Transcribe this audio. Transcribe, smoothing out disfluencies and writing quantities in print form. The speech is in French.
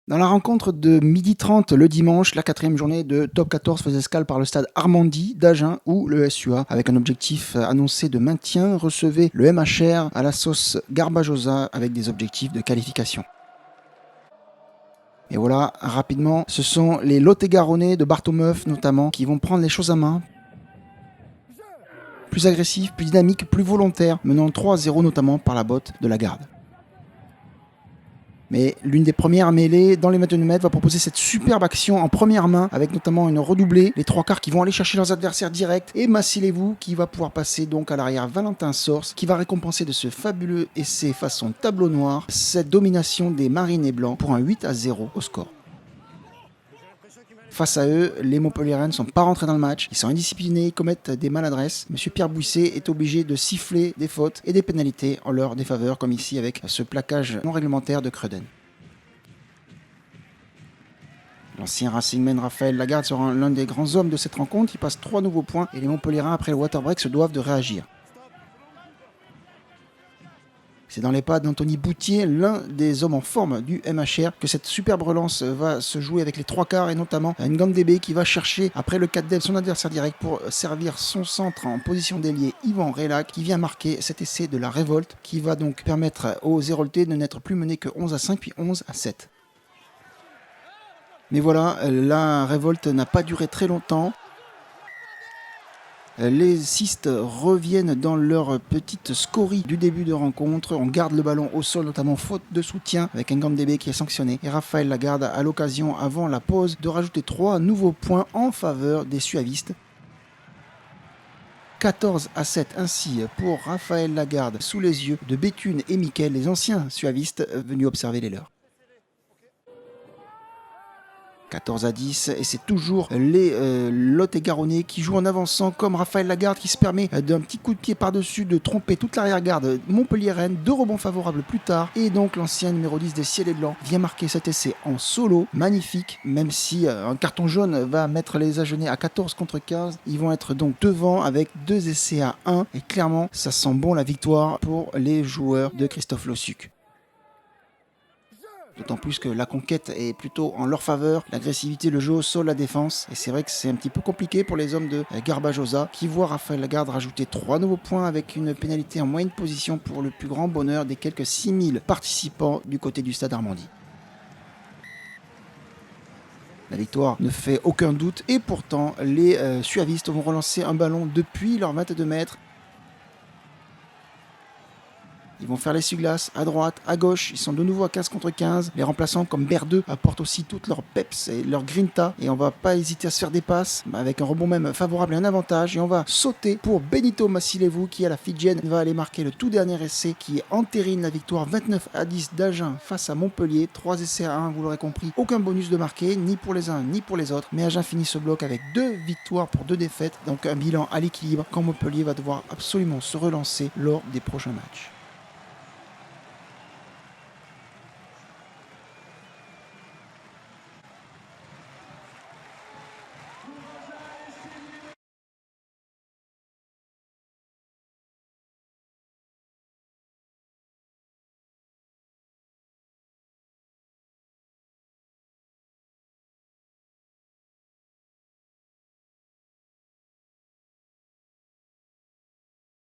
Dans la rencontre de 12h30 le dimanche, la 4e journée de Top 14 faisait escale par le stade Armandie d'Agen où le SUA, avec un objectif annoncé de maintien, recevait le MHR à la sauce Garbajosa avec des objectifs de qualification. Et voilà, rapidement, ce sont les Lot-et-Garonnais de Bartomeuf notamment qui vont prendre les choses à main. Plus agressifs, plus dynamiques, plus volontaires, menant 3-0 notamment par la botte de la garde. Mais l'une des premières mêlées dans les 21 mètres va proposer cette superbe action en première main avec notamment une redoublée, les trois quarts qui vont aller chercher leurs adversaires directs et Massilevou qui va pouvoir passer donc à l'arrière Valentin Sors qui va récompenser de ce fabuleux essai façon tableau noir cette domination des Marinés Blancs pour un 8-0 au score. Face à eux, les Montpelliérains ne sont pas rentrés dans le match, ils sont indisciplinés, ils commettent des maladresses. Monsieur Pierre Bouisset est obligé de siffler des fautes et des pénalités en leur défaveur, comme ici avec ce plaquage non réglementaire de Creden. L'ancien Racingman Raphaël Lagarde sera l'un des grands hommes de cette rencontre, il passe 3 nouveaux points et les Montpelliérains après le water break se doivent de réagir. C'est dans les pas d'Anthony Boutier, l'un des hommes en forme du MHR, que cette superbe relance va se jouer avec les trois quarts et notamment Ngandebe qui va chercher après le 4 dev son adversaire direct pour servir son centre en position d'ailier Yvan Relac qui vient marquer cet essai de la révolte qui va donc permettre aux Héroltais de n'être plus menés que 11-5 puis 11-7. Mais voilà, la révolte n'a pas duré très longtemps. Les Cistes reviennent dans leur petite scorie du début de rencontre. On garde le ballon au sol, notamment faute de soutien avec Ngandebe qui est sanctionné. Et Raphaël Lagarde a l'occasion, avant la pause, de rajouter 3 nouveaux points en faveur des Suavistes. 14-7 ainsi pour Raphaël Lagarde sous les yeux de Béthune et Mickaël, les anciens Suavistes venus observer les leurs. 14-10 et c'est toujours les Lot-et-Garonnais qui jouent en avançant comme Raphaël Lagarde qui se permet d'un petit coup de pied par-dessus de tromper toute l'arrière-garde Montpelliéraine, 2 rebonds favorables plus tard et donc l'ancien numéro 10 des Ciels et Blancs vient marquer cet essai en solo, magnifique, même si un carton jaune va mettre les Agenais à 14-15, ils vont être donc devant avec 2 essais à 1 et clairement ça sent bon la victoire pour les joueurs de Christophe Lossuc. D'autant plus que la conquête est plutôt en leur faveur, l'agressivité, le jeu au sol, la défense. Et c'est vrai que c'est un petit peu compliqué pour les hommes de Garbajosa qui voient Raphaël Lagarde rajouter 3 nouveaux points avec une pénalité en moyenne position pour le plus grand bonheur des quelques 6000 participants du côté du stade Armandie. La victoire ne fait aucun doute et pourtant les Suavistes vont relancer un ballon depuis leurs 22 mètres. Ils vont faire l'essuie-glace à droite, à gauche. Ils sont de nouveau à 15-15. Les remplaçants comme Berdeux apportent aussi toute leur peps et leur grinta. Et on va pas hésiter à se faire des passes avec un rebond même favorable et un avantage. Et on va sauter pour Benito Massilevou qui à la Fidjienne va aller marquer le tout dernier essai qui entérine la victoire 29-10 d'Agen face à Montpellier. 3 essais à 1, vous l'aurez compris. Aucun bonus de marqué, ni pour les uns ni pour les autres. Mais Agen finit ce bloc avec 2 victoires pour 2 défaites. Donc un bilan à l'équilibre quand Montpellier va devoir absolument se relancer lors des prochains matchs.